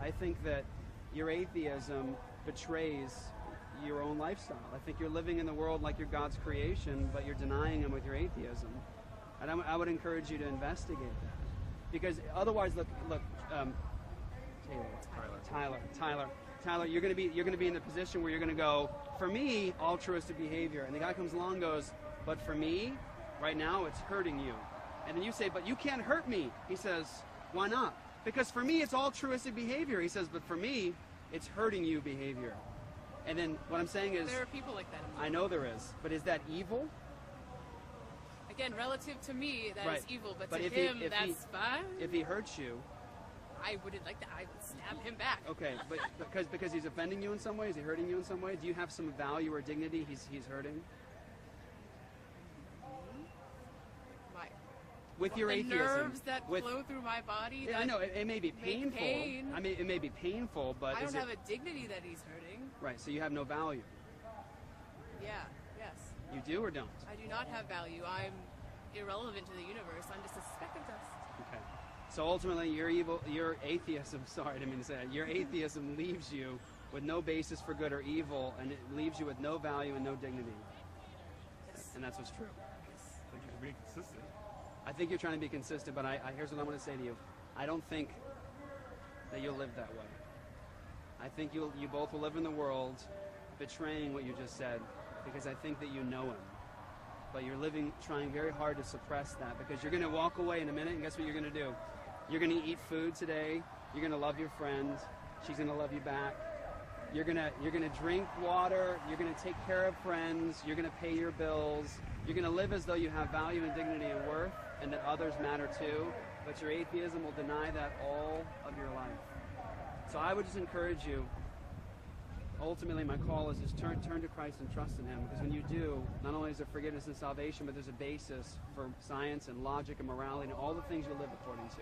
I think that your atheism betrays your own lifestyle. I think you're living in the world like you're God's creation, but you're denying him with your atheism. And I would encourage you to investigate that. Because otherwise, look, Tyler, you're going to be in the position where you're going to go, for me, altruistic behavior. And the guy comes along and goes, but for me, right now, it's hurting you. And then you say, but you can't hurt me. He says, why not? Because for me, it's altruistic behavior. He says, but for me, it's hurting you behavior. And then what I'm saying is... There are people like that in the world. I know there is. But is that evil? Again, relative to me, that is evil. But to if him, that's fine. If he hurts you... I wouldn't like that. I would stab him back. Okay, but because he's offending you in some way? Is he hurting you in some way? Do you have some value or dignity he's hurting? With your atheism, the nerves that flow through my body. Yeah, I know it may be painful. Pain. I mean, it may be painful, but I don't have a dignity that he's hurting. Right. So you have no value. Yeah. Yes. You do or don't? I do not have value. I'm irrelevant to the universe. I'm just a speck of dust. Okay. So ultimately, your atheism. Sorry, I didn't mean to say that. Your atheism leaves you with no basis for good or evil, and it leaves you with no value and no dignity. Yes. And that's what's true. Yes. I think you're being consistent. I think you're trying to be consistent, but here's what I want to say to you. I don't think that you'll live that way. I think you both will live in the world betraying what you just said, because I think that you know him. But you're trying very hard to suppress that, because you're going to walk away in a minute, and guess what you're going to do? You're going to eat food today. You're going to love your friend. She's going to love you back. You're going to drink water. You're going to take care of friends. You're going to pay your bills. You're going to live as though you have value and dignity and worth, and that others matter too, but your atheism will deny that all of your life. So I would just encourage you, ultimately my call is just turn to Christ and trust in him, because when you do, not only is there forgiveness and salvation, but there's a basis for science and logic and morality and all the things you live according to.